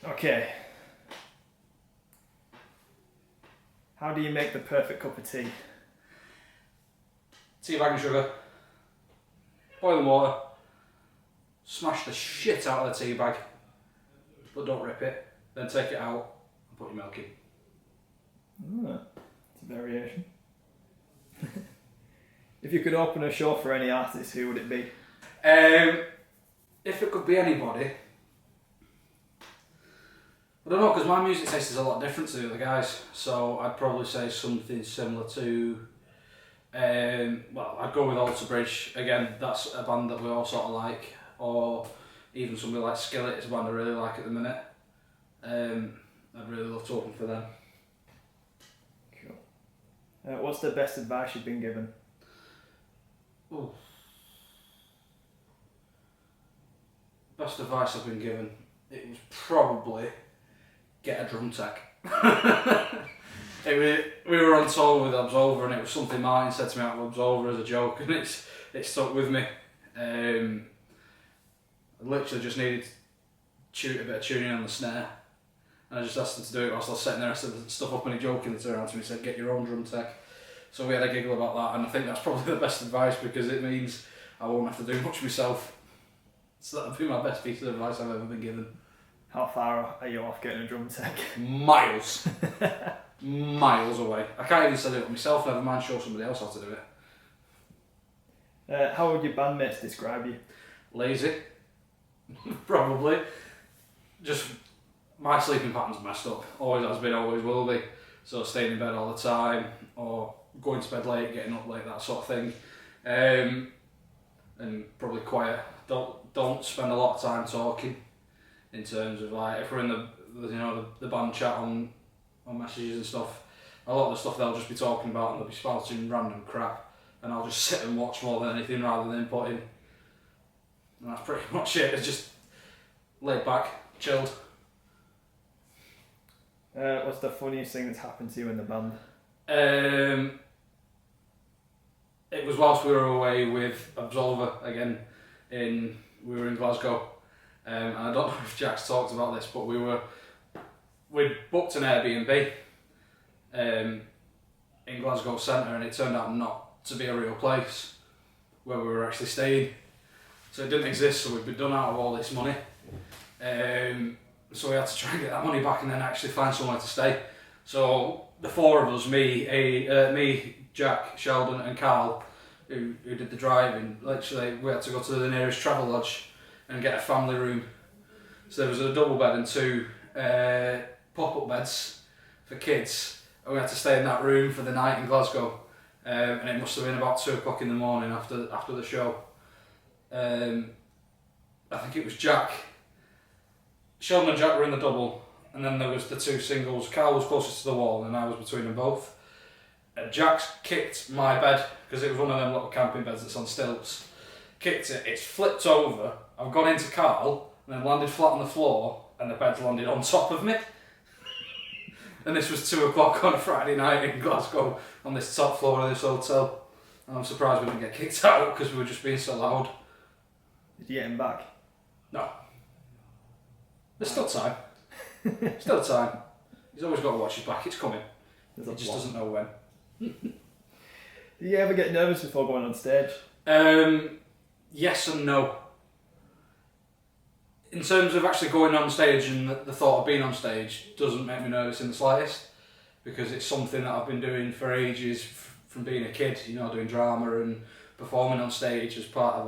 Okay. How do you make the perfect cup of tea? Tea bag and sugar, boiling water, smash the shit out of the tea bag, but don't rip it, then take it out and put your milk in. It's a variation. If you could open a show for any artist, who would it be? If it could be anybody, I don't know, because my music taste is a lot different to the other guys, so I'd probably say something similar to, well, I'd go with Alter Bridge. Again, that's a band that we all sort of like, or even somebody like Skillet, it's a band I really like at the minute. I'd really love to open for them. Cool. What's the best advice you've been given? Ooh. Best advice I've been given, it was probably get a drum tech. We were on tour with Absolver, and it was something Martin said to me out of Absolver as a joke, and it stuck with me. I literally just needed a bit of tuning on the snare, and I just asked him to do it whilst I was setting the rest of the stuff up, and he jokingly turned around to me and said, get your own drum tech. So we had a giggle about that, and I think that's probably the best advice, because it means I won't have to do much myself. So that would be my best piece of advice I've ever been given. How far are you off getting a drum tech? Miles. Miles away. I can't even set it up myself, never mind show somebody else how to do it. How would your bandmates describe you? Lazy. Probably. Just, my sleeping pattern's messed up. Always has been, always will be. So staying in bed all the time, or going to bed late, getting up late, that sort of thing. And probably quiet. Don't spend a lot of time talking, in terms of, like, if we're in the band chat on messages and stuff, a lot of the stuff they'll just be talking about, and they'll be spouting random crap, and I'll just sit and watch more than anything rather than inputting. And that's pretty much it. It's just laid back, chilled. What's the funniest thing that's happened to you in the band? It was whilst we were away with Absolver again. We were in Glasgow, and I don't know if Jack's talked about this, but we'd booked an Airbnb in Glasgow Centre, and it turned out not to be a real place where we were actually staying. So it didn't exist, so we'd been done out of all this money. So we had to try and get that money back and then actually find somewhere to stay. So the four of us, me, Jack, Sheldon and Carl, who did the driving, literally we had to go to the nearest travel lodge and get a family room. So there was a double bed and two pop-up beds for kids, and we had to stay in that room for the night in Glasgow. And it must have been about 2 o'clock in the morning after the show. I think it was Jack. Sheldon and Jack were in the double, and then there was the two singles. Carl was closest to the wall, and I was between them both. Jack's kicked my bed, because it was one of them little camping beds that's on stilts. Kicked it, it's flipped over, I've gone into Carl, and then landed flat on the floor, and the bed's landed on top of me. And this was 2 o'clock on a Friday night in Glasgow, on this top floor of this hotel. And I'm surprised we didn't get kicked out, because we were just being so loud. Did you get him back? No. There's still time. Still time. He's always got to watch his back, it's coming. He just doesn't know when. Do you ever get nervous before going on stage? Yes and no. In terms of actually going on stage, and the thought of being on stage doesn't make me nervous in the slightest, because it's something that I've been doing for ages, from being a kid, doing drama and performing on stage as part of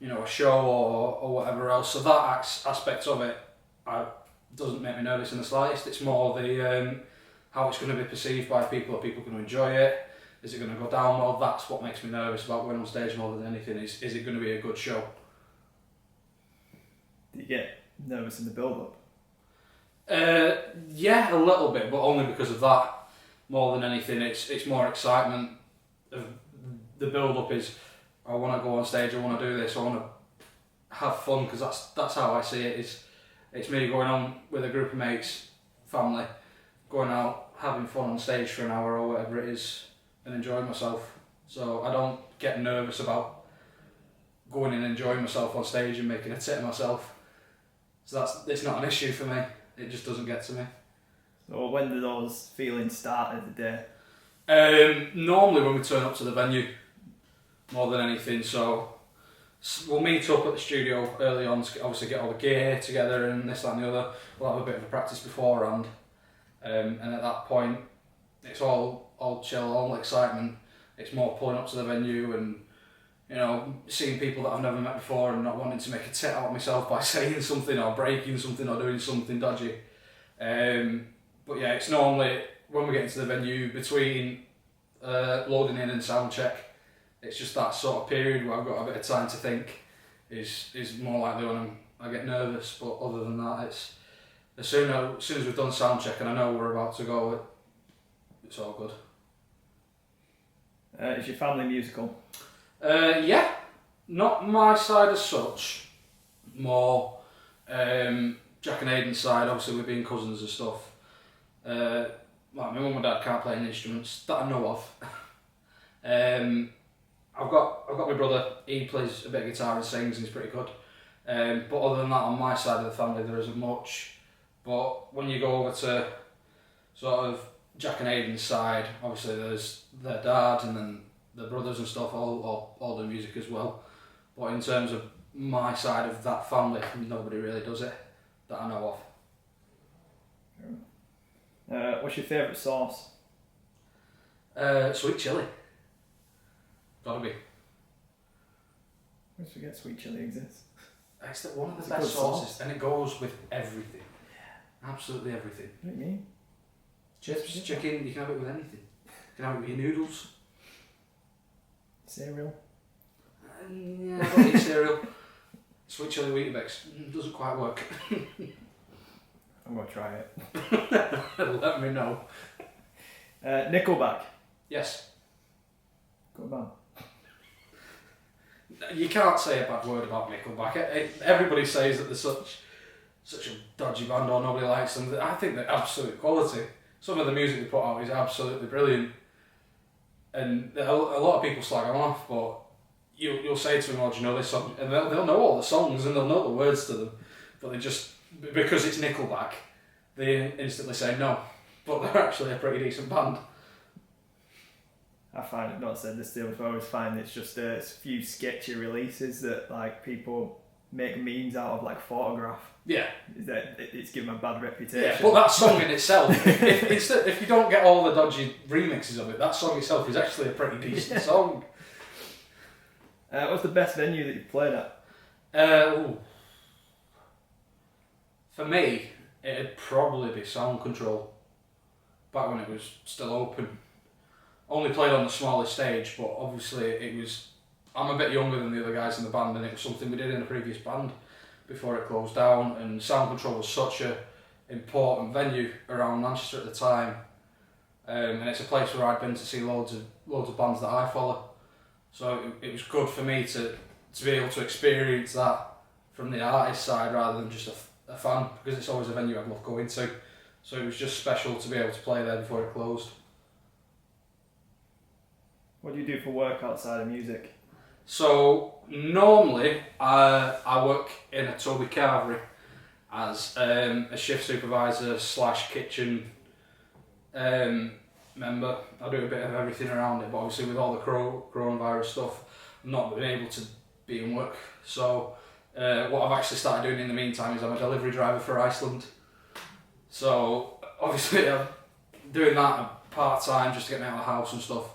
a show or whatever else. So that aspect of it doesn't make me nervous in the slightest. It's more the how it's going to be perceived by people. Are people going to enjoy it? Is it going to go down well? That's what makes me nervous about going on stage more than anything. Is it going to be a good show? Do you get nervous in the build-up? Yeah, a little bit, but only because of that. More than anything, it's more excitement. The build-up is, I want to go on stage, I want to do this, I want to have fun, because that's how I see it. It's me going on with a group of mates, family, going out, having fun on stage for an hour or whatever it is, and enjoying myself. So I don't get nervous about going and enjoying myself on stage and making a tit of myself. So it's not an issue for me. It just doesn't get to me. So when do those feelings start of the day? Normally when we turn up to the venue, more than anything. So we'll meet up at the studio early on to obviously get all the gear together and this, that and the other. We'll have a bit of a practice beforehand. And at that point, it's all chill, all excitement. It's more pulling up to the venue and, you know, seeing people that I've never met before and not wanting to make a tit out of myself by saying something or breaking something or doing something dodgy. But yeah, it's normally when we get into the venue between loading in and sound check. It's just that sort of period where I've got a bit of time to think is more likely when I get nervous. But other than that, it's as soon as we've done sound check and I know we're about to go, it's all good. Is your family musical? Yeah, not my side as such. More Jack and Aiden's side. Obviously, we're being cousins and stuff. Like my mum and dad can't play any instruments that I know of. I've got my brother. He plays a bit of guitar and sings, and he's pretty good. But other than that, on my side of the family, there isn't much. But when you go over to sort of Jack and Aiden's side, obviously there's their dad and then the brothers and stuff, all do music as well. But in terms of my side of that family, nobody really does it that I know of. What's your favourite sauce? Sweet chilli. Gotta be. I always forget sweet chilli exists. It's one of the It's a best good sauces, sauce. and it goes with everything. Absolutely everything. What do you mean? Chips, chicken, you can have it with anything. You can have it with your noodles. Cereal? Yeah, I don't eat cereal. Sweet chilli Weetabix doesn't quite work. I'm going to try it. Let me know. Nickelback? Yes. Good band. You can't say a bad word about Nickelback. Everybody says that they're such a dodgy band or nobody likes them. I think they're absolute quality. Some of the music they put out is absolutely brilliant. And a lot of people slag them off, but you'll say to them, oh, do you know this song? And they'll know all the songs and they'll know the words to them. But they just, because it's Nickelback, they instantly say no. But they're actually a pretty decent band. I find, I've not said this to you before, I always find it's just a few sketchy releases that like people make memes out of, like Photograph. Yeah. It's given a bad reputation. Yeah, but that song in itself, if you don't get all the dodgy remixes of it, that song itself is actually a pretty decent song. What's the best venue that you've played at? For me, it'd probably be Sound Control. Back when it was still open. Only played on the smallest stage, but obviously I'm a bit younger than the other guys in the band, and it was something we did in a previous band before it closed down. And Sound Control was such a important venue around Manchester at the time, and it's a place where I'd been to see loads of bands that I follow. So it was good for me to be able to experience that from the artist side rather than just a fan, because it's always a venue I'd love going to. So it was just special to be able to play there before it closed. What do you do for work outside of music? So normally I work in a Toby Carvery as a shift supervisor / kitchen member. I do a bit of everything around it, but obviously with all the coronavirus stuff, I've not been able to be in work. So what I've actually started doing in the meantime is I'm a delivery driver for Iceland. So obviously I'm doing that part-time just to get me out of the house and stuff.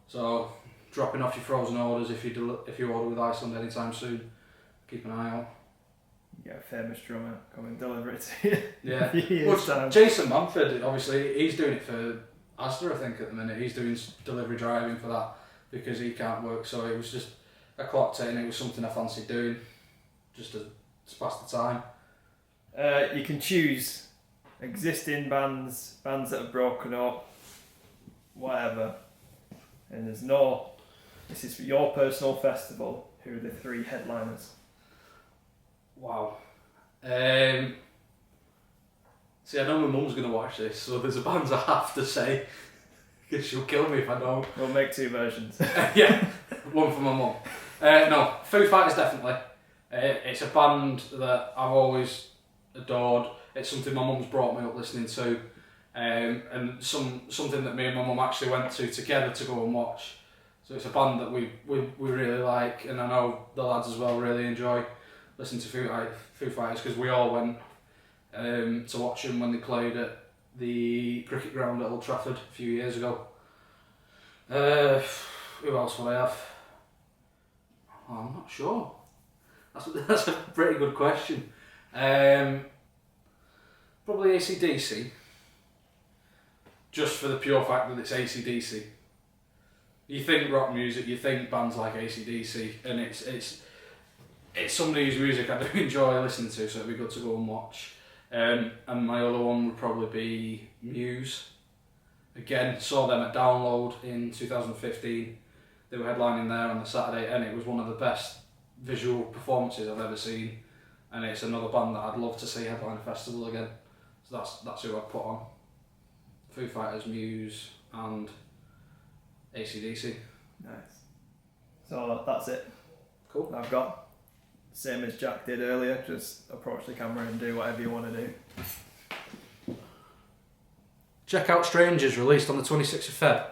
So dropping off your frozen orders if you order with Iceland anytime soon. Keep an eye out. You get a famous drummer come and deliver it to you. Yeah. Well, Jason Manford, obviously, he's doing it for Asda, I think, at the minute. He's doing delivery driving for that because he can't work. So it was just, I clocked it and it was something I fancied doing just to pass the time. You can choose existing bands that have broken up, whatever. And this is for your personal festival. Who are the 3 headliners? Wow. See, I know my mum's going to watch this, so there's a band I have to say, because she'll kill me if I don't. We'll make 2 versions. Yeah, one for my mum. No, Foo Fighters definitely. It's a band that I've always adored. It's something my mum's brought me up listening to, and something that me and my mum actually went to together to go and watch. So it's a band that we really like, and I know the lads as well really enjoy listening to Foo Fighters, because we all went to watch them when they played at the cricket ground at Old Trafford a few years ago. Who else would I have? Oh, I'm not sure. That's a pretty good question. Probably AC/DC. Just for the pure fact that it's AC/DC. You think rock music, you think bands like AC/DC, and it's somebody whose music I do enjoy listening to, so it'd be good to go and watch. And my other one would probably be Muse. Again, saw them at Download in 2015. They were headlining there on the Saturday, and it was one of the best visual performances I've ever seen. And it's another band that I'd love to see headline a festival again. So that's who I'd put on. Foo Fighters, Muse, and AC/DC. Nice. So that's it. Cool. I've got, same as Jack did earlier, just approach the camera and do whatever you want to do. Check out Strangers, released on the 26th of Feb.